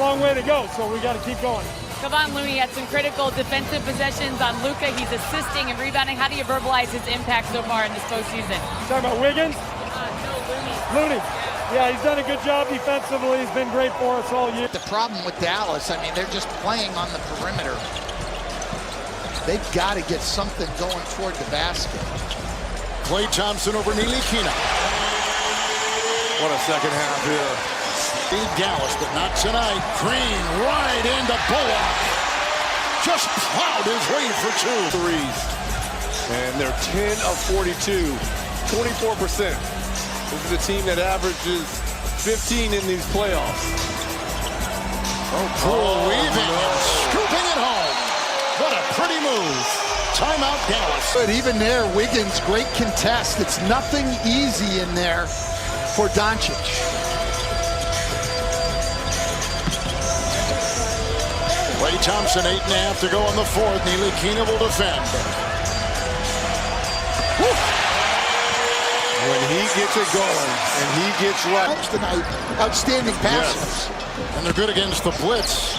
long way to go, so we got to keep going. Kevon Looney had some critical defensive possessions on Luka. He's assisting and rebounding. How do you verbalize his impact so far in this postseason? Talking about Wiggins? No, Looney. Yeah, he's done a good job defensively. He's been great for us all year. The problem with Dallas, I mean, they're just playing on the perimeter. They've got to get something going toward the basket. Klay Thompson over Ntilikina. What a second half here. Beat Dallas, but not tonight. Green right into Bullock. Just plowed his way for 2 threes. And they're 10 of 42, 24%. This is a team that averages 15 in these playoffs. Weaving and scooping it home. What a pretty move. Timeout Dallas. But even there, Wiggins, great contest. It's nothing easy in there for Doncic. Klay Thompson, 8.5 to go in the fourth. Ntilikina will defend. Woo. When he gets it going and he gets right. Tonight, outstanding passes. Yes. And they're good against the blitz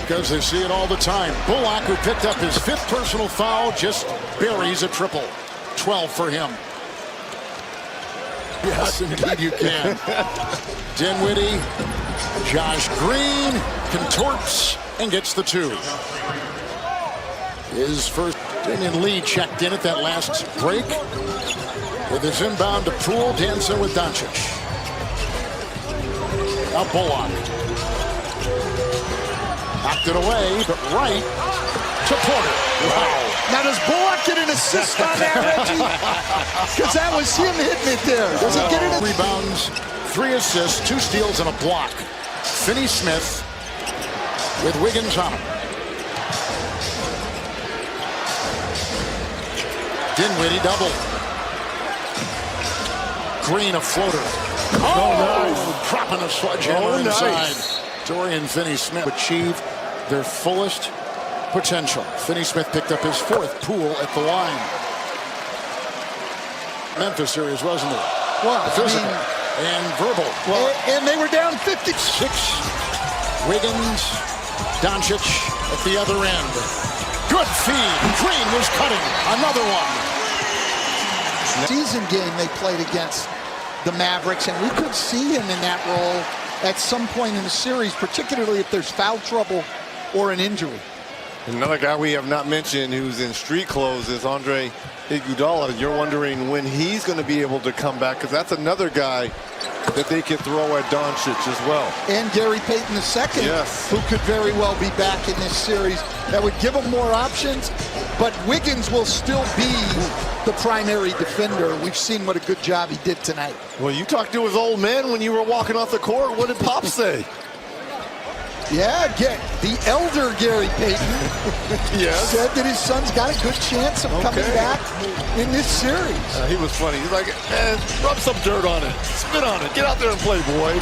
because they see it all the time. Bullock, who picked up his 5th personal foul, just buries a triple. 12 for him. Yes, indeed you can. Dinwiddie, Josh Green contorts and gets the 2. His first. Damian Lee checked in at that last break with his inbound to Poole, dancing with Doncic. Now Bullock. Knocked it away, but right to Porter. Wow. Now does Bullock get an assist on that, Reggie? Because that was him hitting it there. Does he get it? Rebounds, 3 assists, 2 steals, and a block. Finney Smith with Wiggins on him. Dinwiddie double. Green a floater. Nice. Dropping a sledgehammer inside. Nice. Dorian Finney-Smith achieve their fullest potential. Finney-Smith picked up his 4th. Poole at the line. Memphis series, wasn't it? Well, Physical and verbal. Well, and they were down 56. Wiggins, Doncic at the other end. Good feed. Green was cutting. Another one. Season game they played against the Mavericks, and we could see him in that role at some point in the series, particularly if there's foul trouble or an injury. Another guy we have not mentioned who's in street clothes is Andre Iguodala. You're wondering when he's going to be able to come back, because that's another guy that they could throw at Doncic as well. And Gary Payton II, yes, who could very well be back in this series. That would give him more options, but Wiggins will still be the primary defender. We've seen what a good job he did tonight. Well, you talked to his old man when you were walking off the court. What did Pop say? Yeah, the elder Gary Payton yes, said that his son's got a good chance of coming back in this series. He was funny. He's like, man, rub some dirt on it. Spit on it. Get out there and play, boy.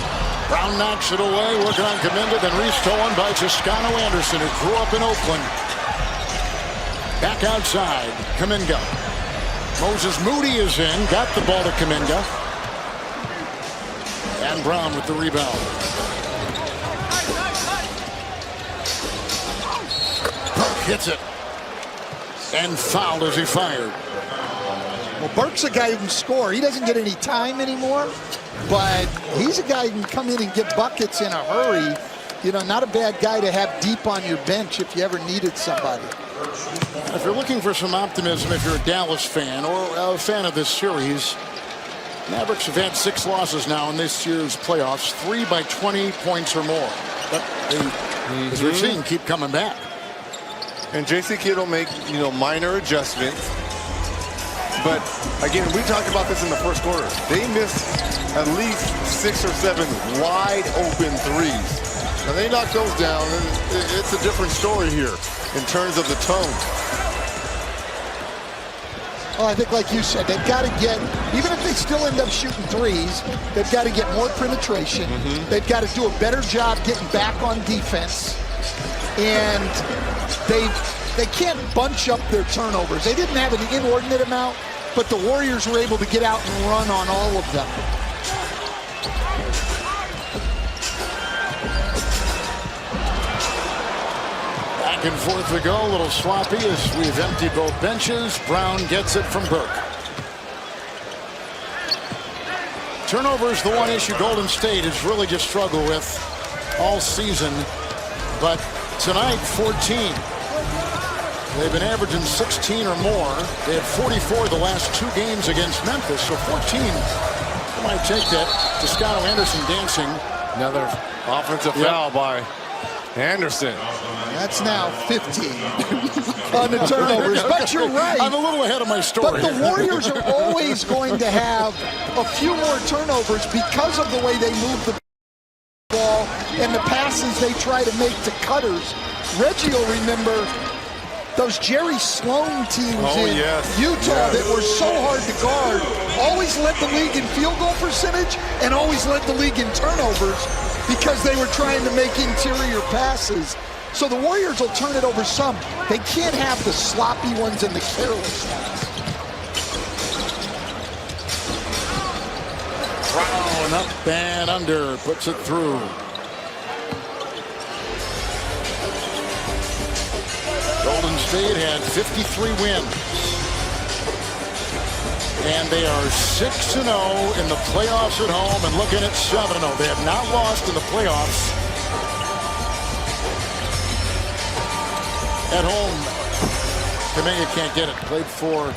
Brown knocks it away, working on Kuminga, then restolen by Toscano Anderson, who grew up in Oakland. Back outside, Kuminga. Moses Moody is in, got the ball to Kuminga. And Brown with the rebound. Hits it. And fouled as he fired. Well, Burke's a guy who can score. He doesn't get any time anymore, but he's a guy who can come in and get buckets in a hurry. You know, not a bad guy to have deep on your bench if you ever needed somebody. If you're looking for some optimism, if you're a Dallas fan or a fan of this series, Mavericks have had 6 losses now in this year's playoffs, 3 by 20 points or more. But they, as we've seen, keep coming back. And J.C. Kidd will make, minor adjustments. But, again, we talked about this in the first quarter. They missed at least 6 or 7 wide-open threes. Now, they knock those down, and it's a different story here in terms of the tone. Well, I think, like you said, they've got to get, even if they still end up shooting threes, they've got to get more penetration. They've got to do a better job getting back on defense. And they can't bunch up their turnovers. They didn't have an inordinate amount, but the Warriors were able to get out and run on all of them. Back and forth we go, a little sloppy as we've emptied both benches. Brown gets it from Burke. Turnovers, the one issue Golden State has really just struggled with all season. But tonight, 14. They've been averaging 16 or more. They had 44 the last 2 games against Memphis. So 14, they might take that. Toscano Anderson dancing. Another offensive foul by Anderson. That's now 15 on the turnovers. But you're right. I'm a little ahead of my story. But the Warriors are always going to have a few more turnovers because of the way they move the ball and the passes they try to make to cutters. Reggie will remember those Jerry Sloan teams in Utah that were so hard to guard, always led the league in field goal percentage and always led the league in turnovers because they were trying to make interior passes. So the Warriors will turn it over some. They can't have the sloppy ones and the careless ones. Brown up and under, puts it through. Golden State had 53 wins. And they are 6-0 in the playoffs at home and looking at 7-0. They have not lost in the playoffs at home. Kuminga can't get it. Played for